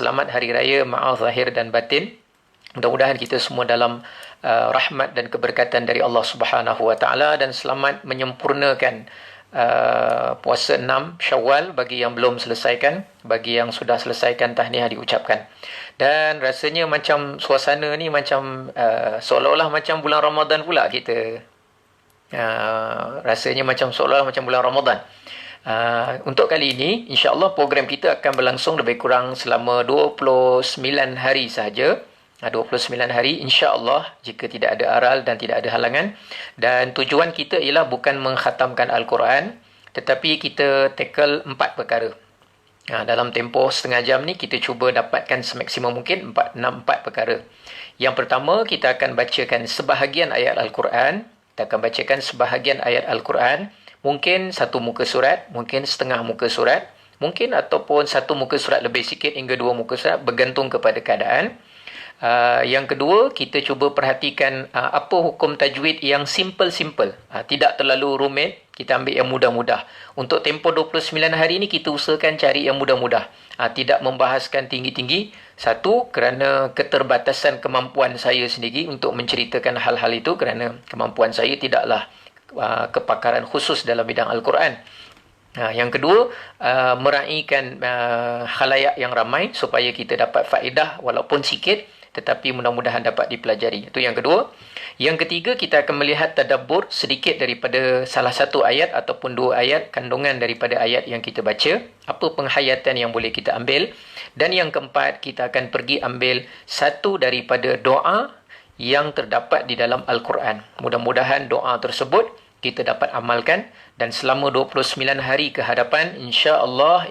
selamat Hari Raya, maaf zahir dan batin. Mudah-mudahan kita semua dalam rahmat dan keberkatan dari Allah Subhanahu Wa Taala dan selamat menyempurnakan puasa 6 Syawal bagi yang belum selesaikan, bagi yang sudah selesaikan tahniah diucapkan. Dan rasanya macam suasana ni macam seolah-olah macam bulan Ramadan pula kita. Rasanya macam seolah-olah macam bulan Ramadan. Untuk kali ini, insya-Allah program kita akan berlangsung lebih kurang selama 29 hari sahaja. 29 hari insya-Allah jika tidak ada aral dan tidak ada halangan. Dan tujuan kita ialah bukan mengkhatamkan Al-Quran, tetapi kita tackle 4 perkara. Dalam tempoh setengah jam ni kita cuba dapatkan semaksimum mungkin 4 perkara. Yang pertama, kita akan bacakan sebahagian ayat Al-Quran. Kita akan bacakan sebahagian ayat Al-Quran. Mungkin satu muka surat, mungkin setengah muka surat, mungkin ataupun satu muka surat lebih sikit hingga 2 muka surat, bergantung kepada keadaan. Yang kedua, kita cuba perhatikan apa hukum tajwid yang simple-simple. Tidak terlalu rumit, kita ambil yang mudah-mudah. Untuk tempoh 29 hari ni kita usahakan cari yang mudah-mudah. Tidak membahaskan tinggi-tinggi. Satu, kerana keterbatasan kemampuan saya sendiri untuk menceritakan hal-hal itu, kerana kemampuan saya tidaklah kepakaran khusus dalam bidang Al-Quran. Yang kedua, meraihkan khalayak yang ramai supaya kita dapat faedah walaupun sikit, tetapi mudah-mudahan dapat dipelajari. Itu yang kedua. Yang ketiga, kita akan melihat tadabbur sedikit daripada salah satu ayat ataupun 2 ayat, kandungan daripada ayat yang kita baca, apa penghayatan yang boleh kita ambil. Dan yang keempat, kita akan pergi ambil satu daripada doa yang terdapat di dalam Al-Quran. Mudah-mudahan doa tersebut kita dapat amalkan, dan selama 29 hari ke hadapan, insya-Allah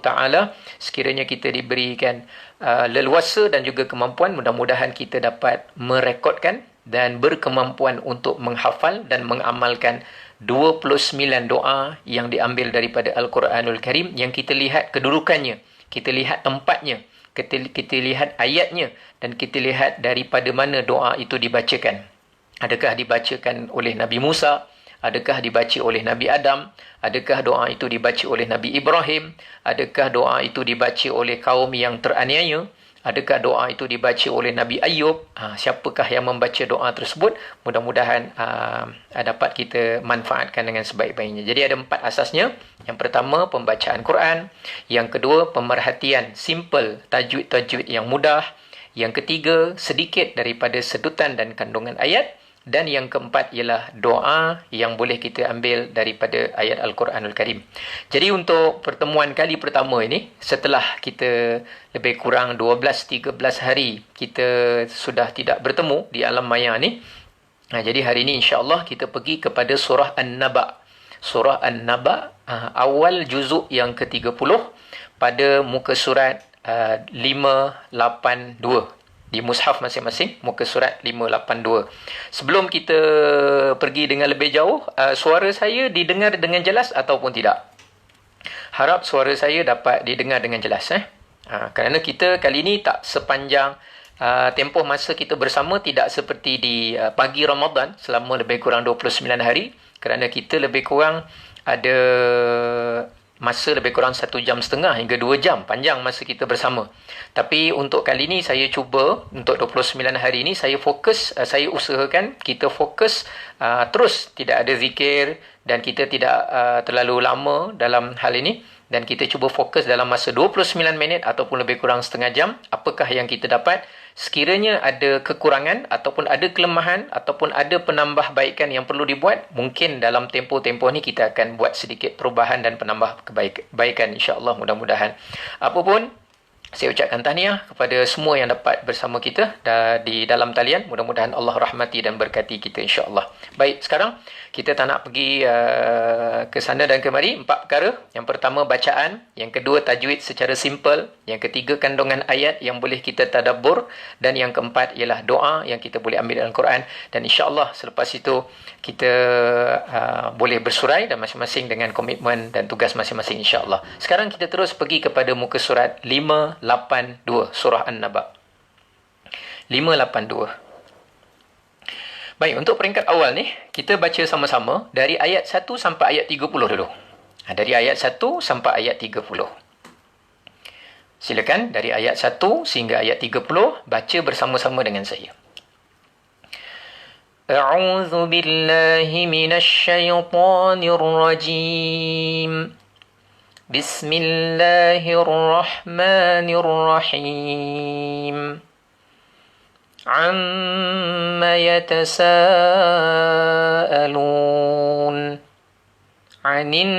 ta'ala, sekiranya kita diberikan leluasa dan juga kemampuan, mudah-mudahan kita dapat merekodkan dan berkemampuan untuk menghafal dan mengamalkan 29 doa yang diambil daripada Al-Quranul Karim, yang kita lihat kedudukannya, kita lihat tempatnya, kita lihat ayatnya, dan kita lihat daripada mana doa itu dibacakan. Adakah dibacakan oleh Nabi Musa? Adakah dibaca oleh Nabi Adam? Adakah doa itu dibaca oleh Nabi Ibrahim? Adakah doa itu dibaca oleh kaum yang teraniaya? Adakah doa itu dibaca oleh Nabi Ayub? Siapakah yang membaca doa tersebut? Mudah-mudahan dapat kita manfaatkan dengan sebaik-baiknya. Jadi ada 4 asasnya. Yang pertama, pembacaan Quran. Yang kedua, pemerhatian simple, tajwid-tajwid yang mudah. Yang ketiga, sedikit daripada sedutan dan kandungan ayat. Dan yang keempat ialah doa yang boleh kita ambil daripada ayat Al-Quranul Karim. Jadi untuk pertemuan kali pertama ini, setelah kita lebih kurang 12-13 hari kita sudah tidak bertemu di alam maya ni. Jadi hari ini insya-Allah kita pergi kepada surah An-Naba. Surah An-Naba, awal juzuk yang ke-30 pada muka surat 582. Di mushaf masing-masing, muka surat 582. Sebelum kita pergi dengan lebih jauh, suara saya didengar dengan jelas ataupun tidak? Harap suara saya dapat didengar dengan jelas. Kerana kita kali ini tak sepanjang tempoh masa kita bersama, tidak seperti di pagi Ramadan selama lebih kurang 29 hari. Kerana kita lebih kurang ada masa lebih kurang 1,5 jam hingga 2 jam, panjang masa kita bersama. Tapi untuk kali ini saya cuba, untuk 29 hari ini saya fokus, saya usahakan kita fokus terus, tidak ada zikir dan kita tidak terlalu lama dalam hal ini, dan kita cuba fokus dalam masa 29 minit ataupun lebih kurang setengah jam. Apakah yang kita dapat? Sekiranya ada kekurangan ataupun ada kelemahan ataupun ada penambahbaikan yang perlu dibuat, mungkin dalam tempoh-tempoh ni kita akan buat sedikit perubahan dan penambah kebaikan, insya-Allah, mudah-mudahan. Apapun, saya ucapkan tahniah kepada semua yang dapat bersama kita di dalam talian. Mudah-mudahan Allah rahmati dan berkati kita, insya-Allah. Baik, sekarang kita tak nak pergi ke sana dan kemari. 4 perkara. Yang pertama, bacaan. Yang kedua, tajwid secara simple. Yang ketiga, kandungan ayat yang boleh kita tadabbur. Dan yang keempat ialah doa yang kita boleh ambil dalam Quran. Dan insya-Allah selepas itu kita boleh bersurai dan masing-masing dengan komitmen dan tugas masing-masing, insya-Allah. Sekarang kita terus pergi kepada muka surat 582, surah An-Naba. 582. Baik, untuk peringkat awal ni, kita baca sama-sama dari ayat 1 sampai ayat 30 dulu. Dari ayat 1 sampai ayat 30. Silakan dari ayat 1 sehingga ayat 30 baca bersama-sama dengan saya. A'udzu billahi minasy syaithanir rajim. Bismillahirrahmanirrahim. Amma yatasaalun 'anil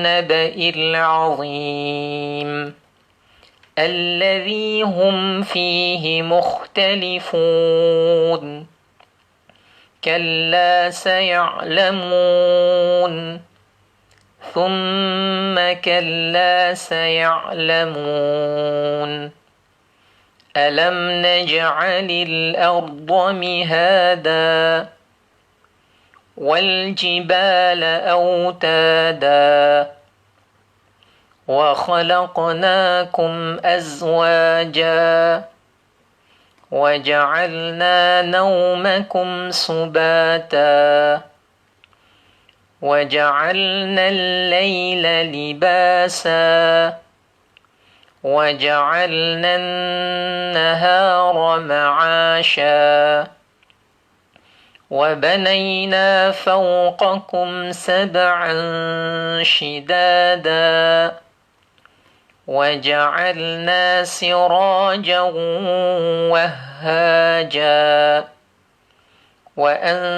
naba'il 'azim. الذي هم فيه مختلفون كلا سيعلمون ثم كلا سيعلمون ألم نجعل الأرض مهادا والجبال أوتادا وخلقناكم أزواجا وجعلنا نومكم سباتا وجعلنا الليل لباسا وجعلنا النهار معاشا وبنينا فوقكم سبعا شدادا وجعلنا سراجا وهاجا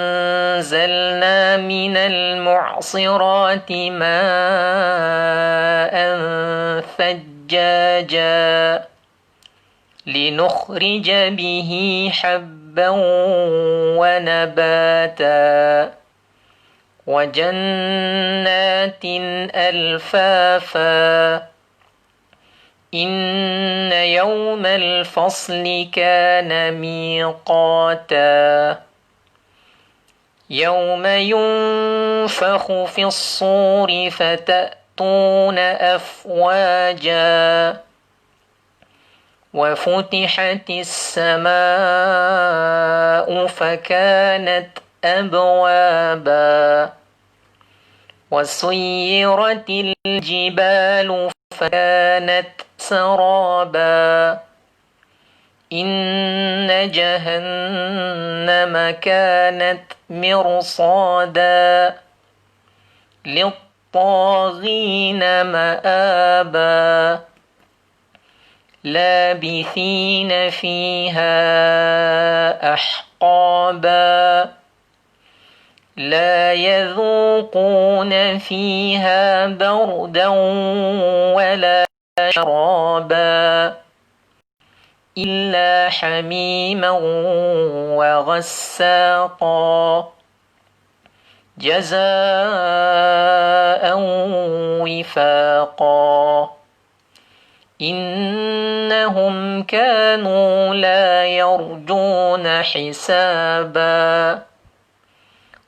وأنزلنا من المعصرات ماء ثجاجا لنخرج به حبا ونباتا وجنات ألفافا إن يوم الفصل كان ميقاتا يوم ينفخ في الصور فتأتون أفواجا وفتحت السماء فكانت أبوابا وسيرت الجبال فكانت سرابا إن جهنم كانت مرصادا للطاغين مآبا لابثين فيها أحقابا لا يذوقون فيها بردا ولا شرابا إلا حميما وغساقا جزاء وفاقا إنهم كانوا لا يرجون حسابا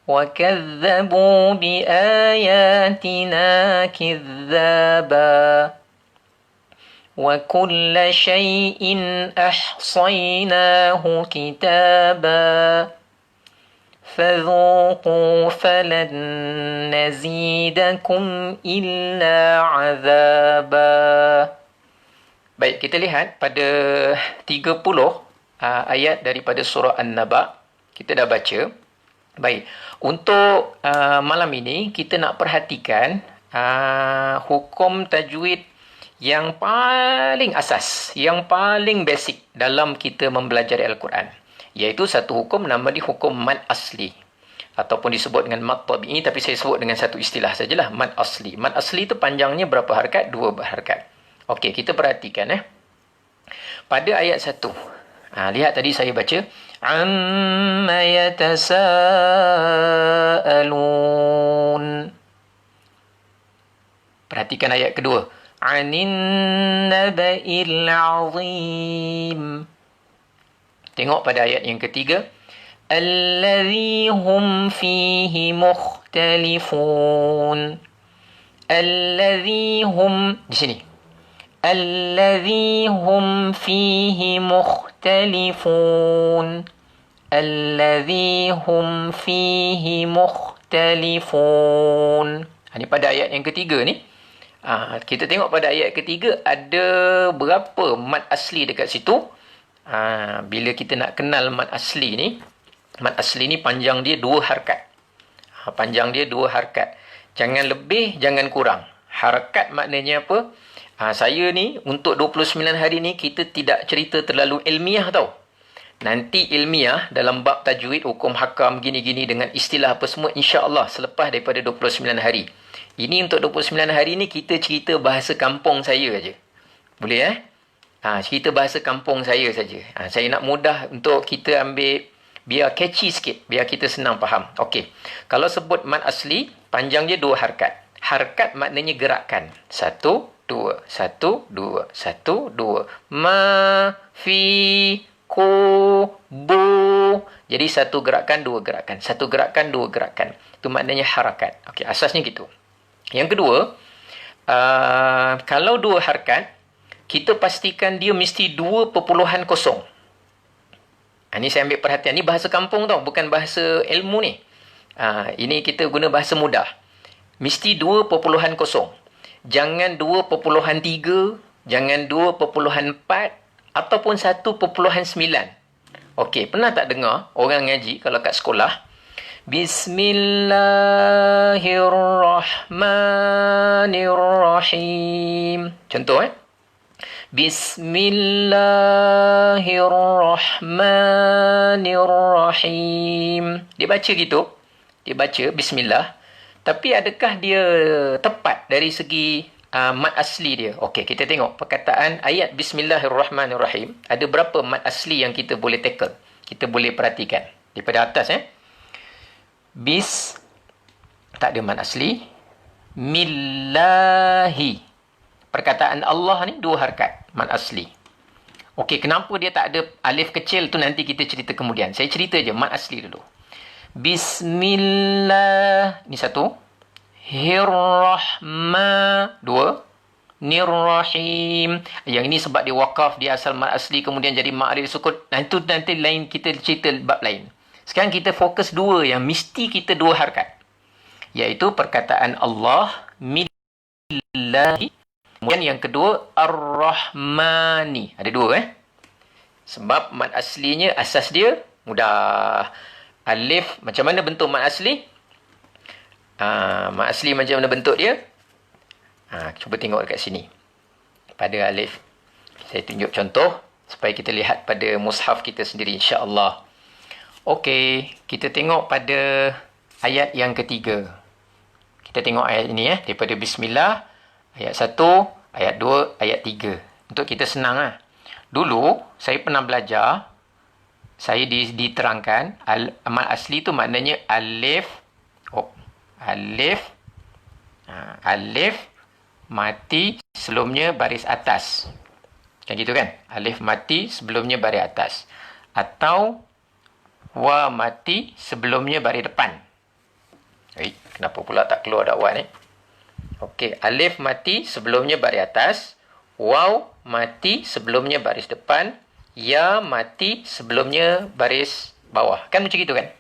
وكذبوا بآياتنا كذابا وكل شيء أحصيناه كتابا فذوقوا فلن نزيدكم إلا عذابا. Baik, kita lihat pada 30 ayat daripada surah An-Naba. Kita dah baca. Baik, untuk malam ini kita nak perhatikan hukum tajwid yang paling asas, yang paling basic dalam kita mempelajari Al-Quran. Iaitu satu hukum nama dia hukum mad asli. Ataupun disebut dengan mad tabi'i, tapi saya sebut dengan satu istilah sajalah, mad asli. Mad asli itu panjangnya berapa harakat? 2 harakat. Okey, kita perhatikan pada ayat 1. Lihat tadi saya baca. Amma yatasaalun. Perhatikan ayat kedua. Anin naba'il azim. Tengok pada ayat yang ketiga. Alladhi hum fihi mukhtalifun. Alladhi hum. Di sini. Alladhi hum fihi mukhtalifun. Alladhi hum fihi mukhtalifun. Ini pada ayat yang ketiga ni. Kita tengok pada ayat ketiga, ada berapa mad asli dekat situ. Bila kita nak kenal mad asli ni panjang dia 2 harakat. Panjang dia 2 harakat. Jangan lebih, jangan kurang. Harakat maknanya apa? Saya ni, untuk 29 hari ni, kita tidak cerita terlalu ilmiah tau. Nanti ilmiah dalam bab tajwid, hukum hakam, gini-gini dengan istilah apa semua, insya-Allah selepas daripada 29 hari. Ini untuk 29 hari ni kita cerita bahasa kampung saya aja. Boleh cerita bahasa kampung saya saja. Saya nak mudah untuk kita ambil, biar catchy sikit, biar kita senang faham. Okey. Kalau sebut mad asli, panjang dia 2 harakat. Harakat maknanya gerakan. 1 2 1 2 1 2. Ma fi ku bu. Jadi satu gerakan, 2 gerakan. Satu gerakan, 2 gerakan. Itu maknanya harakat. Okey, asasnya gitu. Yang kedua, kalau 2 harakat, kita pastikan dia mesti 2.0. Ini saya ambil perhatian. Ini bahasa kampung tau, bukan bahasa ilmu ni. Ini kita guna bahasa mudah. Mesti 2.0. Jangan 2.3, jangan 2.4 ataupun 1.9. Okey, pernah tak dengar orang ngaji kalau kat sekolah, Bismillahirrahmanirrahim. Contoh Bismillahirrahmanirrahim. Dia baca gitu. Dia baca Bismillah. Tapi adakah dia tepat dari segi mad asli dia? Okey, kita tengok perkataan ayat Bismillahirrahmanirrahim. Ada berapa mad asli yang kita boleh tackle? Kita boleh perhatikan. Daripada atas Bis, tak ada mad asli. Millahi. Perkataan Allah ni 2 harakat, mad asli. Okey, kenapa dia tak ada alif kecil tu nanti kita cerita kemudian. Saya cerita je mad asli dulu. Bismillah, ni 1. Hirrahma, 2. Nirrahim. Yang ini sebab dia wakaf, dia asal mad asli kemudian jadi mad alif sukun. Nanti lain kita cerita bab lain. Sekarang kita fokus 2 yang mesti kita 2 harakat. Iaitu perkataan Allah, millahi. Kemudian yang kedua, ar-rahmani. Ada 2 Sebab mad aslinya, asas dia mudah. Alif, macam mana bentuk mad asli? Mad asli macam mana bentuk dia? Cuba tengok dekat sini. Pada alif. Saya tunjuk contoh supaya kita lihat pada mushaf kita sendiri, insya-Allah. Okey, kita tengok pada ayat yang ketiga. Kita tengok ayat ini daripada Bismillah, ayat 1, ayat 2, ayat 3. Untuk kita senang Dulu, saya pernah belajar, saya diterangkan, mad asli tu maknanya alif, alif mati sebelumnya baris atas. Kan gitu kan? Alif mati sebelumnya baris atas. Atau wa mati sebelumnya baris depan. Kenapa pula tak keluar dakwah ni? Okey, alif mati sebelumnya baris atas, waw mati sebelumnya baris depan, ya mati sebelumnya baris bawah. Kan macam itu kan?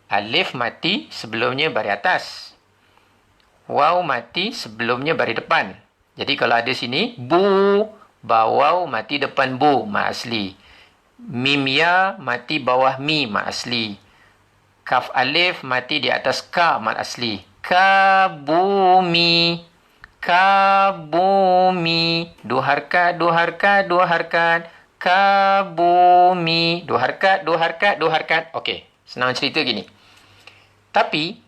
Alif mati sebelumnya baris atas, waw mati sebelumnya baris depan. Jadi kalau ada sini bu, bawau mati depan bu, mad asli. Mim ya mati bawah mi, mad asli. Kaf alif mati di atas ka, mad asli. Kabumi, kabumi. 2 harakat, 2 harakat, 2 harakat. Kabumi. 2 harakat, 2 harakat, 2 harakat. Okey, senang cerita gini. Tapi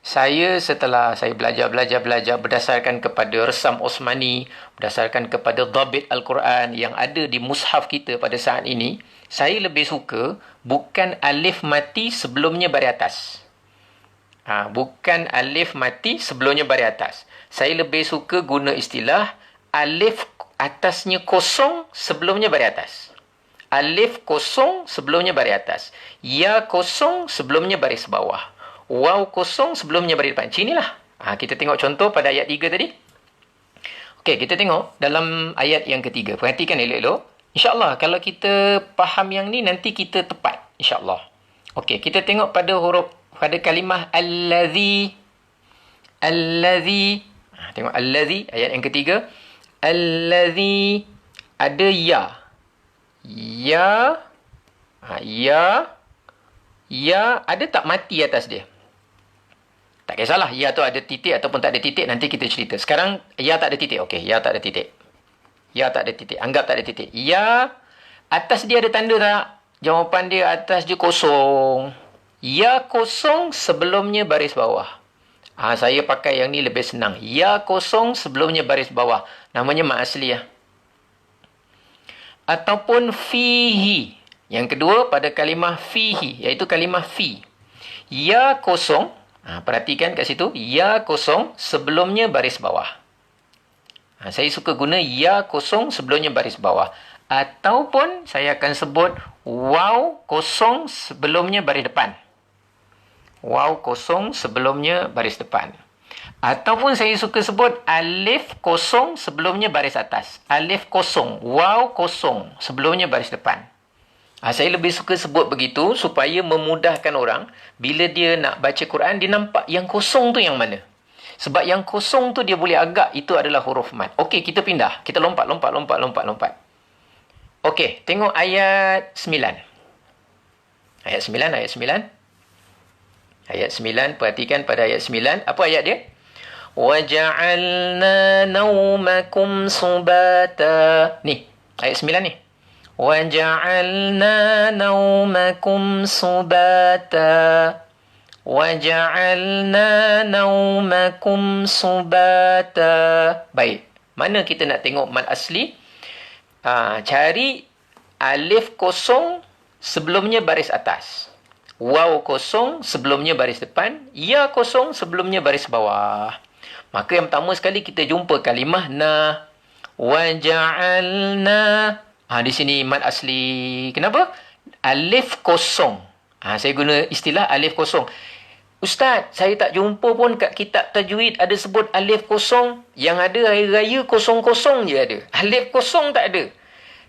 saya setelah saya belajar berdasarkan kepada resam Osmani, berdasarkan kepada dhabit Al-Quran yang ada di mushaf kita pada saat ini, saya lebih suka bukan alif mati sebelumnya baris atas. Bukan alif mati sebelumnya baris atas. Saya lebih suka guna istilah alif atasnya kosong sebelumnya baris atas. Alif kosong sebelumnya baris atas. Ya kosong sebelumnya baris bawah. Waw kosong sebelumnya baris depan. Inilah. Kita tengok contoh pada ayat 3 tadi. Okey, kita tengok dalam ayat yang ketiga. Perhatikan elok-elok. InsyaAllah kalau kita faham yang ni, nanti kita tepat. InsyaAllah. Okey, kita tengok pada huruf, pada kalimah allazi. Allazi. Tengok allazi, ayat yang ketiga. Allazi, ada ya. Ya. Ya, ada tak mati atas dia? Tak kisahlah, ya tu ada titik ataupun tak ada titik, nanti kita cerita. Sekarang, ya tak ada titik. Okey, ya tak ada titik. Ya tak ada titik. Anggap tak ada titik. Ya, atas dia ada tanda tak? Jawapan dia atas dia kosong. Ya kosong, sebelumnya baris bawah. Saya pakai yang ni lebih senang. Ya kosong, sebelumnya baris bawah. Namanya mat asli ya. Ataupun fihi. Yang kedua pada kalimah fihi, iaitu kalimah fi. Ya kosong, perhatikan kat situ, ya kosong sebelumnya baris bawah. Saya suka guna ya kosong sebelumnya baris bawah. Ataupun saya akan sebut waw kosong sebelumnya baris depan. Waw kosong sebelumnya baris depan. Ataupun saya suka sebut alif kosong sebelumnya baris atas. Alif kosong, waw kosong sebelumnya baris depan. Saya lebih suka sebut begitu supaya memudahkan orang. Bila dia nak baca Quran, dia nampak yang kosong tu yang mana. Sebab yang kosong tu dia boleh agak, itu adalah huruf mat. Okey, kita pindah. Kita lompat. Okey, tengok ayat 9. Ayat 9. Ayat 9, perhatikan pada ayat 9. Apa ayat dia? وَجَعَلْنَا نَوْمَكُمْ سُبَاتًا. Ni, ayat 9 ni. وَجَعَلْنَا نَوْمَكُمْ سُبَاتًا. وَجَعَلْنَا نَوْمَكُمْ سُبَاتًا. Baik. Mana kita nak tengok mat asli? Cari alif kosong sebelumnya baris atas. Waw kosong sebelumnya baris depan. Ya kosong sebelumnya baris bawah. Maka yang pertama sekali kita jumpa kalimah na. وَجَعَلْنَا. Di sini mat asli. Kenapa? Alif kosong. Saya guna istilah alif kosong. Ustaz, saya tak jumpa pun kat kitab tajwid ada sebut alif kosong. Yang ada hari raya kosong-kosong je ada. Alif kosong tak ada.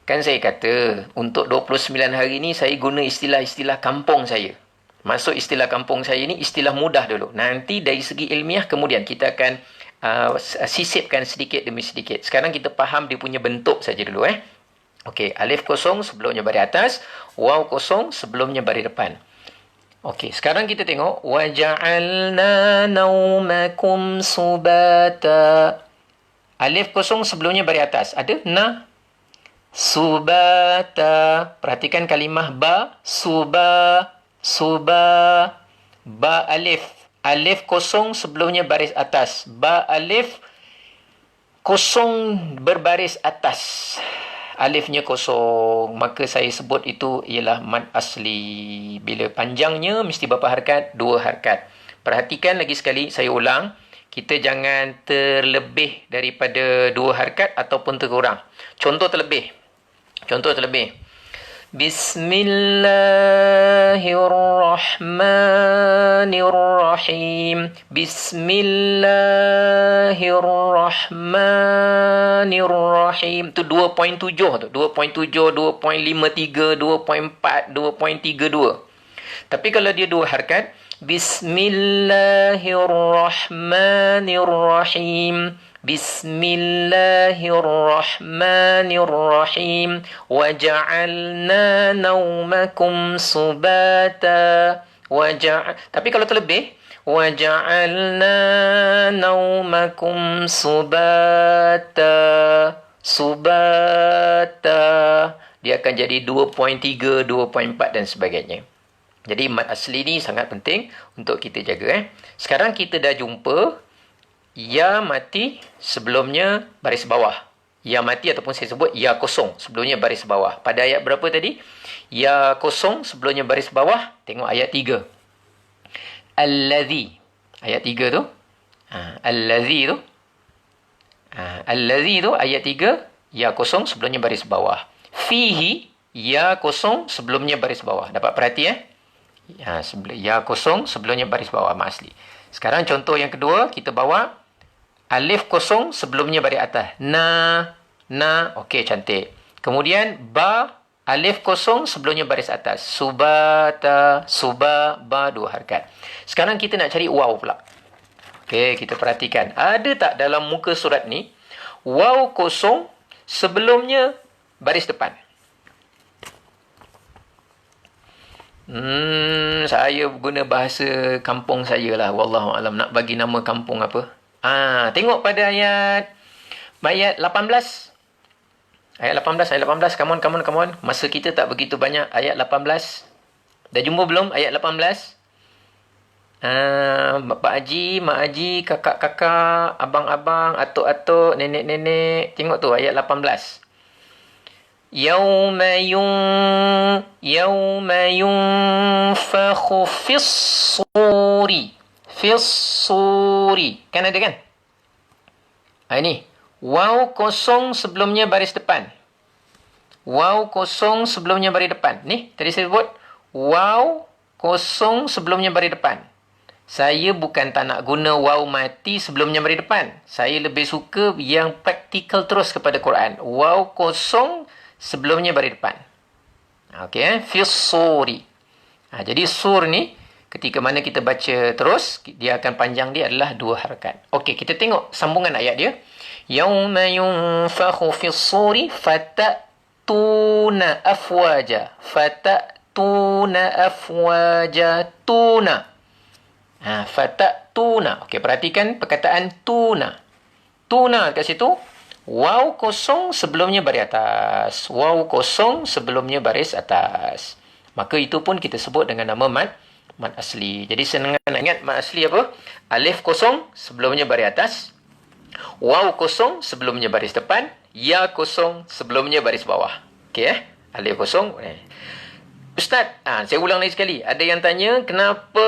Kan saya kata, untuk 29 hari ni saya guna istilah-istilah kampung saya. Masuk istilah kampung saya ni istilah mudah dulu. Nanti dari segi ilmiah kemudian kita akan sisipkan sedikit demi sedikit. Sekarang kita faham dia punya bentuk saja dulu. Okey, alif kosong sebelumnya baris atas, waw kosong sebelumnya baris depan. Okey, sekarang kita tengok وَجَعَلْنَا نَوْمَكُمْ سُبَاتًا. Alif kosong sebelumnya baris atas. Ada na. Subata. Perhatikan kalimah ba. Suba. Ba alif. Alif kosong sebelumnya baris atas. Ba alif kosong berbaris atas. Alifnya kosong. Maka saya sebut itu ialah mat asli. Bila panjangnya mesti berapa harakat? 2 harakat. Perhatikan lagi sekali, saya ulang. Kita jangan terlebih daripada 2 harakat ataupun terkurang. Contoh terlebih. Bismillahirrahmanirrahim. Bismillahirrahmanirrahim. Itu 2.7 tu. 2.7, 2.53, 2.4, 2.32. Tapi kalau dia 2 harakat, Bismillahirrahmanirrahim. Bismillahirrahmanirrahim. Waja'alna naumakum subata. Tapi kalau terlebih, waja'alna naumakum subata. Dia akan jadi 2.3, 2.4 dan sebagainya. Jadi mat asli ni sangat penting untuk kita jaga. Sekarang kita dah jumpa ya mati sebelumnya baris bawah. Ya mati ataupun saya sebut ya kosong sebelumnya baris bawah. Pada ayat berapa tadi? Ya kosong sebelumnya baris bawah. Tengok ayat 3. Allazi. Ayat 3 tu. Allazi tu. Allazi tu ayat 3. Ya kosong sebelumnya baris bawah. Fihi. Ya kosong sebelumnya baris bawah. Dapat perhati ya kosong sebelumnya baris bawah mat asli. Sekarang contoh yang kedua, kita bawa alif kosong sebelumnya baris atas. Na. Okey, cantik. Kemudian ba alif kosong sebelumnya baris atas. Subata, ba 2 harakat. Sekarang kita nak cari waw pula. Okey, kita perhatikan. Ada tak dalam muka surat ni waw kosong sebelumnya baris depan? Saya guna bahasa kampung saya lah. Wallahualam, nak bagi nama kampung apa? Tengok pada ayat 18. Ayat 18. Come on. Masa kita tak begitu banyak. Ayat 18. Dah jumpa belum ayat 18? Pak Haji, Mak Haji, kakak-kakak, abang-abang, atuk-atuk, nenek-nenek. Tengok tu ayat 18. Yawma yunfakhu fis-suri. Fis-suri. Kan ada kan? Ini. Waw kosong sebelumnya baris depan. Waw kosong sebelumnya baris depan. Ni, tadi saya sebut. Waw kosong sebelumnya baris depan. Saya bukan tak nak guna waw mati sebelumnya baris depan. Saya lebih suka yang praktikal terus kepada Quran. Waw kosong sebelumnya baris depan. Okey, fis-suri. Jadi sur ni, ketika mana kita baca terus, dia akan panjang dia adalah 2 harakat. Okey, kita tengok sambungan ayat dia. Yawma yunfakhu fis-suri fatatuna afwaja. Fatatuna afwaja. Tuna. Fatatuna. Okey, perhatikan perkataan tuna. Tuna kat situ. Waw kosong sebelumnya baris atas. Waw kosong sebelumnya baris atas. Maka itu pun kita sebut dengan nama mad asli. Jadi senang nak ingat mad asli apa? Alif kosong sebelumnya baris atas. Waw kosong sebelumnya baris depan. Ya kosong sebelumnya baris bawah. Okey Alif kosong. Ustaz, saya ulang lagi sekali. Ada yang tanya kenapa...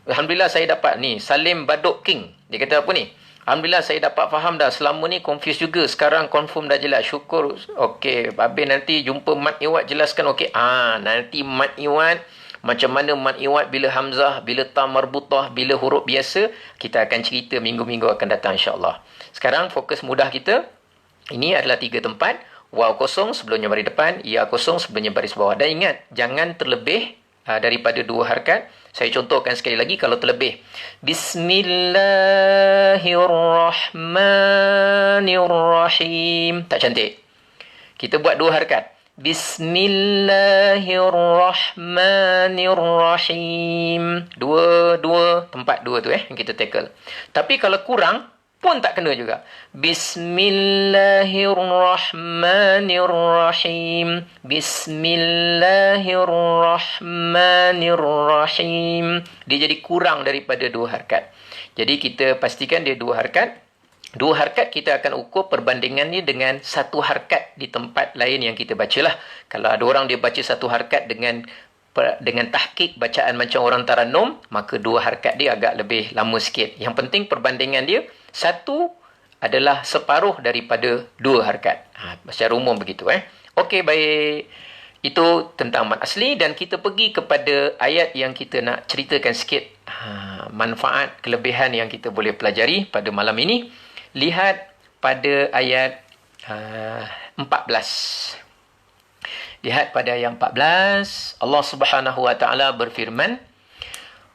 Alhamdulillah saya dapat ni. Salim Baduk King. Dia kata apa ni? Alhamdulillah saya dapat faham dah. Selama ni confused juga. Sekarang confirm dah jelas. Syukur. Okey. Habis nanti jumpa Mat Iwat jelaskan. Okey. Nanti Mat Iwat. Macam mana Mat Iwat bila Hamzah, bila Ta Marbutah, bila huruf biasa. Kita akan cerita minggu-minggu akan datang insyaAllah. Sekarang fokus mudah kita. Ini adalah 3 tempat. Waw kosong sebelumnya baris depan. Ya kosong sebelumnya baris bawah. Dan ingat. Jangan terlebih daripada 2 harakat. Saya contohkan sekali lagi kalau terlebih. Bismillahirrahmanirrahim. Tak cantik. Kita buat 2 harakat. Bismillahirrahmanirrahim. Dua tempat 2 tu yang kita tackle. Tapi kalau kurang pun tak kena juga. Bismillahirrahmanirrahim. Bismillahirrahmanirrahim. Dia jadi kurang daripada 2 harakat. Jadi kita pastikan dia 2 harakat. 2 harakat kita akan ukur perbandingannya dengan 1 harakat di tempat lain yang kita bacalah. Kalau ada orang dia baca 1 harakat dengan tahqiq bacaan macam orang Taranum, maka 2 harakat dia agak lebih lama sikit. Yang penting perbandingan dia 1 adalah separuh daripada 2 harakat. Secara umum begitu. Okey, baik. Itu tentang mad asli dan kita pergi kepada ayat yang kita nak ceritakan sikit. Manfaat, kelebihan yang kita boleh pelajari pada malam ini. Lihat pada ayat 14. Lihat pada ayat 14. Allah Subhanahu Wa Taala berfirman.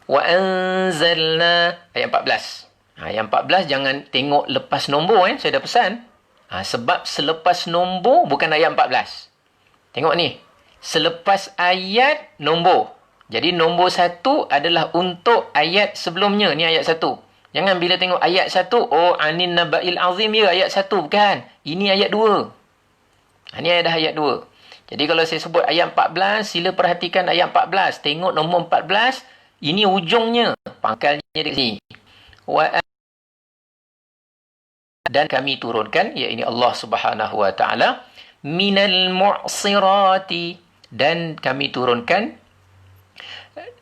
Wa anzalna. Ayat 14. Yang 14 jangan tengok lepas nombor saya dah pesan. Sebab selepas nombor bukan ayat 14. Tengok ni. Selepas ayat nombor. Jadi nombor 1 adalah untuk ayat sebelumnya. Ni ayat 1. Jangan bila tengok ayat 1. Anin naba'il azim ya ayat 1. Bukan. Ini ayat 2. Ini dah ayat 2. Jadi kalau saya sebut ayat 14. Sila perhatikan ayat 14. Tengok nombor 14. Ini ujungnya. Pangkalnya di sini. Dan kami turunkan, iaitu Allah Subhanahu Wa Taala, minal mu'sirati, dan kami turunkan,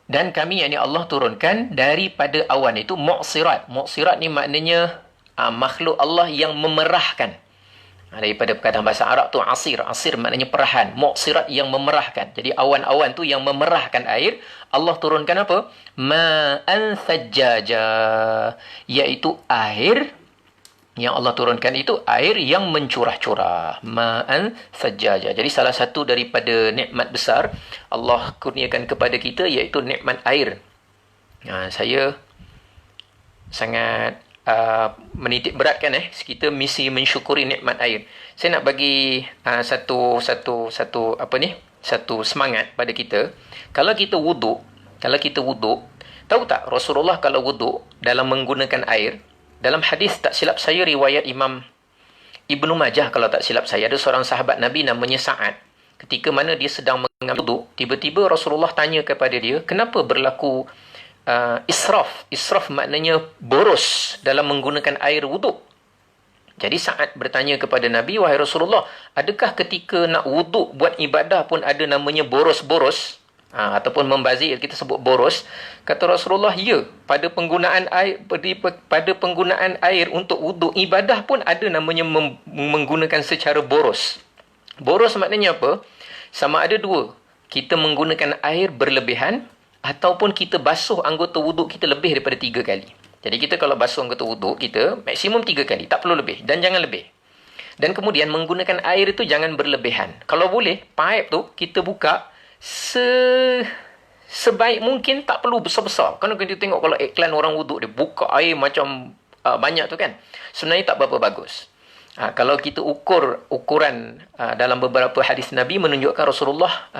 dan kami iaitu Allah turunkan daripada awan. Itu mu'sirat. Mu'sirat ni maknanya makhluk Allah yang memerahkan. Daripada perkataan bahasa Arab tu asir. Asir maknanya perahan. Mu'sirat yang memerahkan. Jadi awan-awan tu yang memerahkan air. Allah turunkan apa? Ma'an thajjaja, iaitu air. Yang Allah turunkan itu air yang mencurah-curah. Ma'an thajjaja. Jadi salah satu daripada nikmat besar Allah kurniakan kepada kita iaitu nikmat air. Saya sangat menitik beratkan kita mesti mensyukuri nikmat air. Saya nak bagi satu semangat pada kita. Kalau kita wuduk, tahu tak Rasulullah kalau wuduk dalam menggunakan air, dalam hadis tak silap saya riwayat Imam Ibnu Majah kalau tak silap saya, ada seorang sahabat Nabi namanya Sa'ad. Ketika mana dia sedang mengambil wuduk, tiba-tiba Rasulullah tanya kepada dia, kenapa berlaku israf? Israf maknanya boros dalam menggunakan air wuduk. Jadi Sa'ad bertanya kepada Nabi, wahai Rasulullah, adakah ketika nak wuduk buat ibadah pun ada namanya boros-boros? Ataupun membazir, kita sebut boros. Kata Rasulullah, ya, pada penggunaan air untuk wuduk ibadah pun ada namanya menggunakan secara boros. Boros maknanya apa? Sama ada dua, kita menggunakan air berlebihan ataupun kita basuh anggota wuduk kita lebih daripada 3 kali. Jadi kita kalau basuh anggota wuduk kita maksimum 3 kali, tak perlu lebih dan jangan lebih. Dan kemudian menggunakan air itu jangan berlebihan. Kalau boleh, paip tu kita buka sebaik mungkin, tak perlu besar-besar. Kan kita tengok kalau iklan orang wuduk dia buka air macam banyak tu kan. Sebenarnya tak berapa bagus. Kalau kita ukuran dalam beberapa hadis Nabi menunjukkan Rasulullah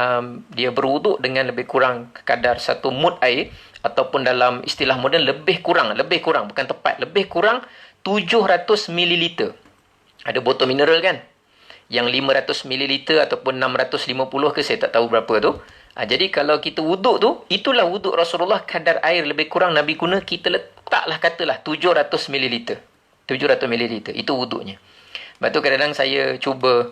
dia berwuduk dengan lebih kurang kadar 1 mud air, ataupun dalam istilah moden lebih kurang bukan tepat, lebih kurang 700 ml. Ada botol mineral kan yang 500 ml ataupun 650 ke, saya tak tahu berapa tu. Jadi kalau kita wuduk tu, itulah wuduk Rasulullah, kadar air lebih kurang Nabi guna, kita letaklah katalah 700 ml. 700 ml itu wuduknya. Lepas tu kadang-kadang saya cuba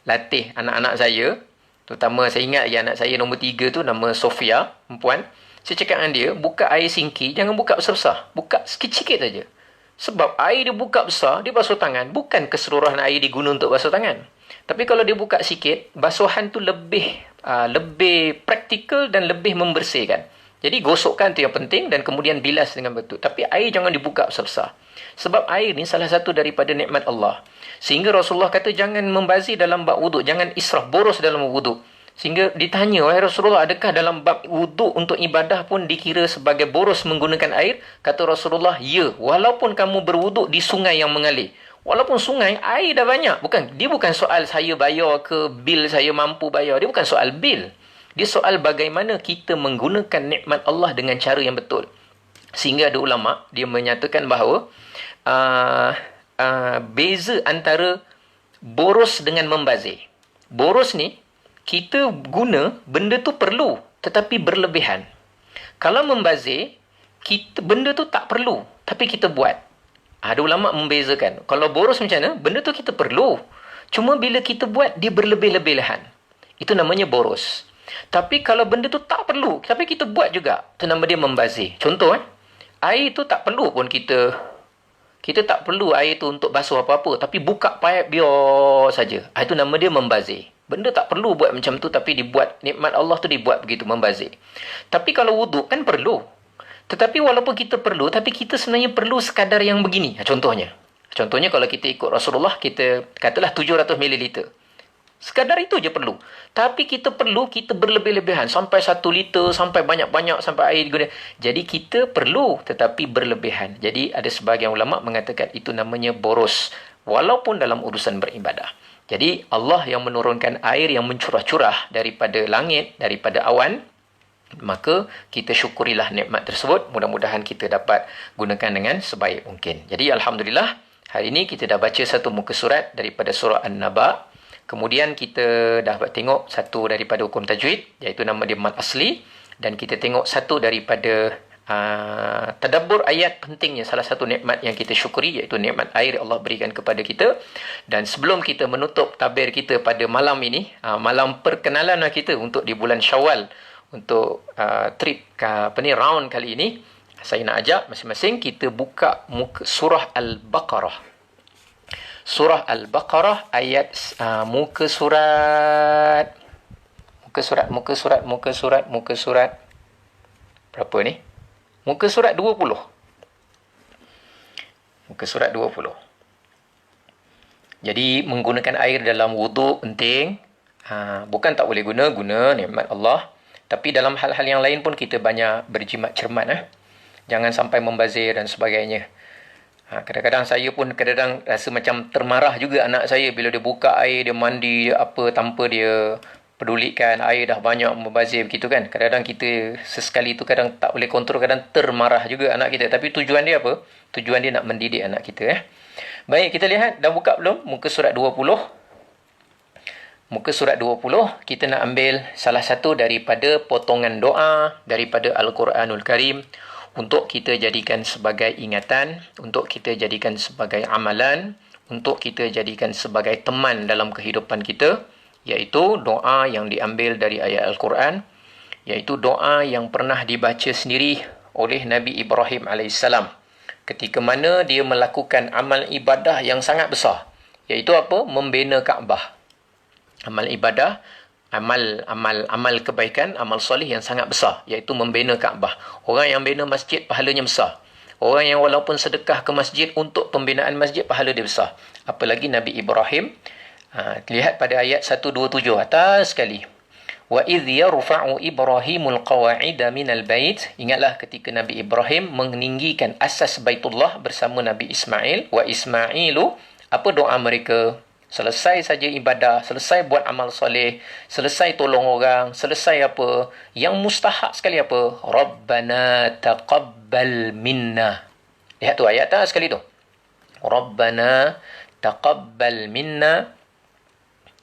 latih anak-anak saya. Terutama saya ingat anak saya nombor 3 tu, nama Sofia, perempuan. Saya cakap dengan dia, buka air sinki, jangan buka besar-besar. Buka sikit-sikit saja. Sebab air dia buka besar, dia basuh tangan. Bukan keseluruhan air diguna untuk basuh tangan. Tapi kalau dia buka sikit, basuhan tu lebih praktikal dan lebih membersihkan. Jadi gosokkan tu yang penting dan kemudian bilas dengan betul. Tapi air jangan dibuka besar-besar. Sebab air ni salah satu daripada nikmat Allah. Sehingga Rasulullah kata jangan membazir dalam bab wuduk. Jangan israf, boros dalam wuduk. Sehingga ditanya, wahai Rasulullah, adakah dalam bab wuduk untuk ibadah pun dikira sebagai boros menggunakan air? Kata Rasulullah, ya. Walaupun kamu berwuduk di sungai yang mengalir. Walaupun sungai, air dah banyak. Dia bukan soal saya bayar ke, bil saya mampu bayar. Dia bukan soal bil. Dia soal bagaimana kita menggunakan nikmat Allah dengan cara yang betul. Sehingga ada ulama, dia menyatakan bahawa beza antara boros dengan membazir. Boros ni, kita guna, benda tu perlu, tetapi berlebihan. Kalau membazir, benda tu tak perlu, tapi kita buat. Ada ulama membezakan. Kalau boros macam mana, benda tu kita perlu. Cuma bila kita buat, dia berlebih-lebihan. Itu namanya boros. Tapi kalau benda tu tak perlu, tapi kita buat juga, itu nama dia membazir. Contoh, air tu tak perlu pun kita tak perlu air tu untuk basuh apa-apa, tapi buka paip biar saja. Itu nama dia membazir. Benda tak perlu buat macam tu, tapi dibuat. Nikmat Allah tu dibuat begitu, membazir. Tapi kalau wuduk kan perlu. Tetapi walaupun kita perlu, tapi kita sebenarnya perlu sekadar yang begini. Contohnya kalau kita ikut Rasulullah, kita katalah 700 ml. Sekadar itu je perlu. Tapi kita berlebih-lebihan. Sampai 1 liter, sampai banyak-banyak, sampai air digunakan. Jadi kita perlu, tetapi berlebihan. Jadi ada sebahagian ulama mengatakan itu namanya boros. Walaupun dalam urusan beribadah. Jadi Allah yang menurunkan air yang mencurah-curah daripada langit, daripada awan. Maka kita syukurilah nikmat tersebut. Mudah-mudahan kita dapat gunakan dengan sebaik mungkin. Jadi Alhamdulillah, hari ini kita dah baca satu muka surat daripada surah An-Naba. Kemudian kita dah tengok satu daripada hukum tajwid, iaitu nama dia mad asli. Dan kita tengok satu daripada tadabbur ayat pentingnya. Salah satu nikmat yang kita syukuri, iaitu nikmat air Allah berikan kepada kita. Dan sebelum kita menutup tabir kita pada malam ini, malam perkenalan kita untuk di bulan Syawal, untuk trip round kali ini, saya nak ajak masing-masing kita buka muka surah Al-Baqarah. Surah Al-Baqarah ayat muka surat berapa ni? Muka surat 20. Muka surat 20. Jadi menggunakan air dalam wuduk penting. Bukan tak boleh guna nikmat Allah. Tapi dalam hal-hal yang lain pun kita banyak berjimat cermat. Jangan sampai membazir dan sebagainya. Kadang-kadang saya pun kadang-kadang rasa macam termarah juga anak saya bila dia buka air, dia mandi, dia apa tanpa dia pedulikan, air dah banyak membazir begitu kan. Kadang-kadang kita sesekali tu kadang tak boleh kontrol, kadang termarah juga anak kita. Tapi tujuan dia apa? Tujuan dia nak mendidik anak kita. Baik, kita lihat dah buka belum? Muka surat 20. Muka surat 20, kita nak ambil salah satu daripada potongan doa daripada Al-Quranul Karim untuk kita jadikan sebagai ingatan, untuk kita jadikan sebagai amalan, untuk kita jadikan sebagai teman dalam kehidupan kita, iaitu doa yang diambil dari ayat Al-Quran, iaitu doa yang pernah dibaca sendiri oleh Nabi Ibrahim AS ketika mana dia melakukan amal ibadah yang sangat besar, iaitu apa? Membina Kaabah. Amal ibadah, amal kebaikan, amal soleh yang sangat besar, iaitu membina Kaabah. Orang yang bina masjid pahalanya besar. Orang yang walaupun sedekah ke masjid untuk pembinaan masjid, pahala dia besar. Apalagi Nabi Ibrahim. Lihat pada ayat 127 atas sekali. Wa idh yarfa'u Ibrahimul qawa'ida minal bait. Ingatlah ketika Nabi Ibrahim meninggikan asas Baitullah bersama Nabi Ismail. Wa Ismailu, apa doa mereka? Selesai saja ibadah, selesai buat amal soleh, selesai tolong orang, selesai apa? Yang mustahak sekali apa? Rabbana taqabbal minna. Lihat tu ayat tak sekali tu. Rabbana taqabbal minna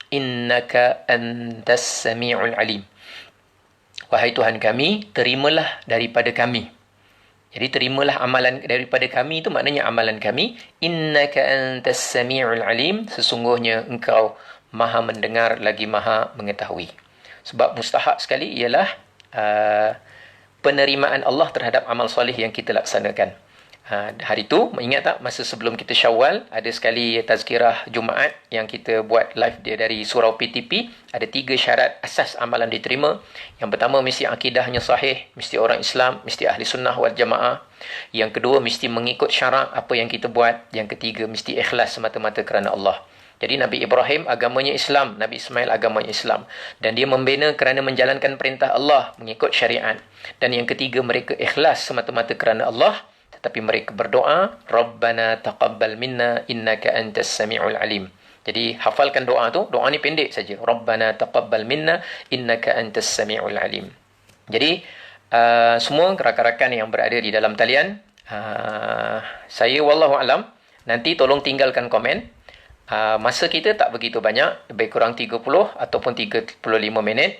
innaka antas sami'ul alim. Wahai Tuhan kami, terimalah daripada kami. Jadi terimalah amalan daripada kami, itu maknanya amalan kami. Innaka antas sami'ul alim. Sesungguhnya engkau maha mendengar lagi maha mengetahui. Sebab mustahak sekali ialah penerimaan Allah terhadap amal soleh yang kita laksanakan. Hari tu, ingat tak masa sebelum kita Syawal, ada sekali tazkirah Jumaat yang kita buat live dia dari surau PTP. Ada 3 syarat asas amalan diterima. Yang pertama, mesti akidahnya sahih, mesti orang Islam, mesti ahli sunnah wal jamaah. Yang kedua, mesti mengikut syarak apa yang kita buat. Yang ketiga, mesti ikhlas semata-mata kerana Allah. Jadi Nabi Ibrahim agamanya Islam, Nabi Ismail agamanya Islam. Dan dia membina kerana menjalankan perintah Allah, mengikut syariat. Dan yang ketiga, mereka ikhlas semata-mata kerana Allah. Tetapi mereka berdoa, Rabbana taqabbal minna innaka antas sami'ul alim. Jadi hafalkan doa tu, doa ni pendek saja. Rabbana taqabbal minna innaka antas sami'ul alim. Jadi semua rakan-rakan yang berada di dalam talian, saya wallahu alam, nanti tolong tinggalkan komen. Masa kita tak begitu banyak, lebih kurang 30 ataupun 35 minit.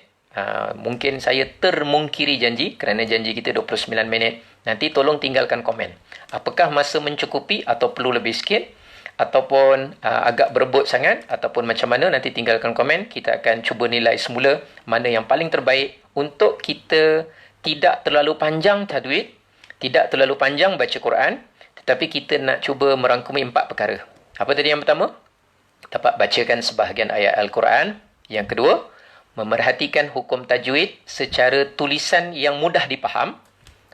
Mungkin saya termungkiri janji kerana janji kita 29 minit. Nanti tolong tinggalkan komen. Apakah masa mencukupi atau perlu lebih sikit? Ataupun agak berebut sangat? Ataupun macam mana? Nanti tinggalkan komen. Kita akan cuba nilai semula mana yang paling terbaik untuk kita tidak terlalu panjang tajwid, tidak terlalu panjang baca Quran, tetapi kita nak cuba merangkumi 4 perkara. Apa tadi yang pertama? Dapat bacakan sebahagian ayat Al-Quran. Yang kedua, memerhatikan hukum tajwid secara tulisan yang mudah dipaham.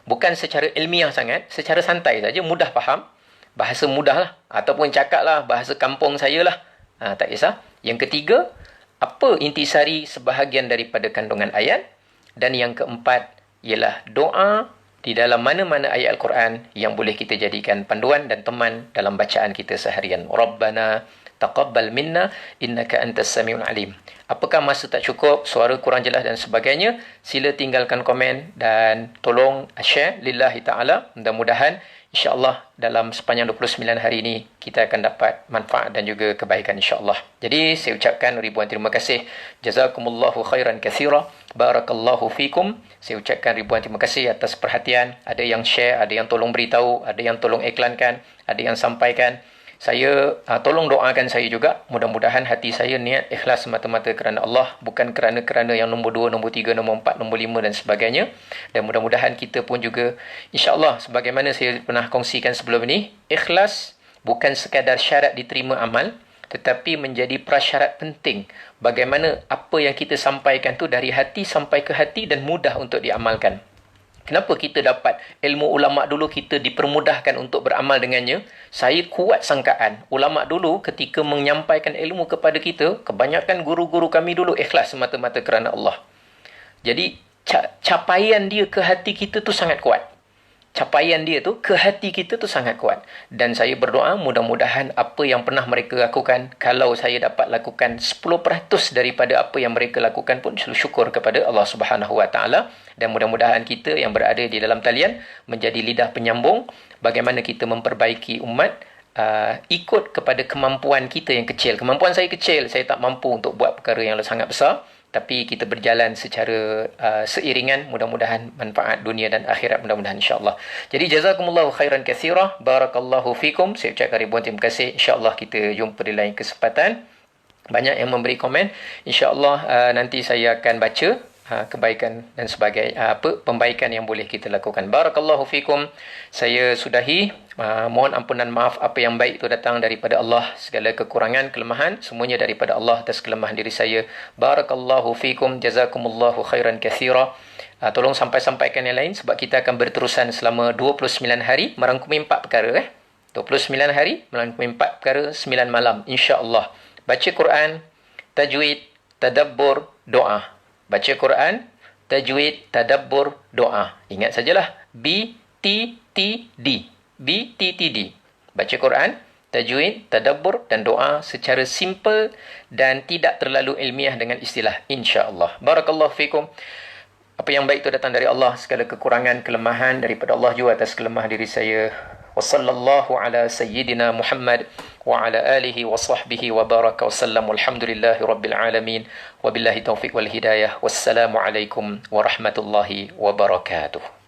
Bukan secara ilmiah sangat, secara santai saja, mudah faham. Bahasa mudah lah. Ataupun cakap lah, bahasa kampung saya lah. Tak kisah. Yang ketiga, apa intisari sebahagian daripada kandungan ayat. Dan yang keempat, ialah doa di dalam mana-mana ayat Al-Quran yang boleh kita jadikan panduan dan teman dalam bacaan kita seharian. Rabbana taqabbal minna innaka antas sami'ul alim. Apakah masa tak cukup, suara kurang jelas dan sebagainya, sila tinggalkan komen dan tolong share lillahi ta'ala. Mudah-mudahan insya-Allah dalam sepanjang 29 hari ini kita akan dapat manfaat dan juga kebaikan insya-Allah. Jadi saya ucapkan ribuan terima kasih. Jazakumullahu khairan katsira. Barakallahu fikum. Saya ucapkan ribuan terima kasih atas perhatian. Ada yang share, ada yang tolong beritahu, ada yang tolong iklankan, ada yang sampaikan. Saya tolong doakan saya juga. Mudah-mudahan hati saya niat ikhlas semata-mata kerana Allah, bukan kerana yang nombor 2, nombor 3, nombor 4, nombor 5 dan sebagainya. Dan mudah-mudahan kita pun juga insya-Allah sebagaimana saya pernah kongsikan sebelum ini, ikhlas bukan sekadar syarat diterima amal, tetapi menjadi prasyarat penting bagaimana apa yang kita sampaikan tu dari hati sampai ke hati dan mudah untuk diamalkan. Kenapa kita dapat ilmu ulama' dulu kita dipermudahkan untuk beramal dengannya? Saya kuat sangkaan. Ulama' dulu ketika menyampaikan ilmu kepada kita, kebanyakan guru-guru kami dulu ikhlas semata-mata kerana Allah. Jadi capaian dia ke hati kita tu sangat kuat. capaian dia tu ke hati kita tu sangat kuat. Dan saya berdoa mudah-mudahan apa yang pernah mereka lakukan, kalau saya dapat lakukan 10% daripada apa yang mereka lakukan pun, syukur kepada Allah Subhanahu Wa Taala. Dan mudah-mudahan kita yang berada di dalam talian menjadi lidah penyambung bagaimana kita memperbaiki umat, ikut kepada kemampuan kita yang kecil. Kemampuan saya kecil, saya tak mampu untuk buat perkara yang sangat besar. Tapi kita berjalan secara seiringan, mudah-mudahan manfaat dunia dan akhirat, mudah-mudahan insyaAllah. Jadi jazakumullahu khairan katsira, barakallahu fikum. Saya ucapkan ribuan terima kasih. InsyaAllah kita jumpa di lain kesempatan. Banyak yang memberi komen. InsyaAllah nanti saya akan baca kebaikan dan pembaikan yang boleh kita lakukan. Barakallahu fikum. Saya sudahi. Mohon ampunan maaf apa yang baik itu datang daripada Allah. Segala kekurangan, kelemahan, semuanya daripada Allah atas kelemahan diri saya. Barakallahu fikum. Jazakumullahu khairan katsira. Tolong sampaikan yang lain sebab kita akan berterusan selama 29 hari merangkumi 4 perkara. 29 hari merangkumi 4 perkara, 9 malam. InsyaAllah. Baca Quran, tajwid, tadabbur, doa. Baca Quran, tajwid, tadabbur, doa. Ingat sajalah. BTTD. BTTD. Baca Quran, tajwid, tadabbur dan doa secara simple dan tidak terlalu ilmiah dengan istilah. InsyaAllah. Barakallahu fikum. Apa yang baik itu datang dari Allah. Segala kekurangan, kelemahan daripada Allah juga atas kelemah diri saya. Wa sallallahu ala sayyidina Muhammad wa ala alihi wa sahbihi wa baraka wa sallam. Walhamdulillahi rabbil alamin. Wabillahi taufiq wal hidayah. Wassalamu alaikum warahmatullahi wabarakatuh.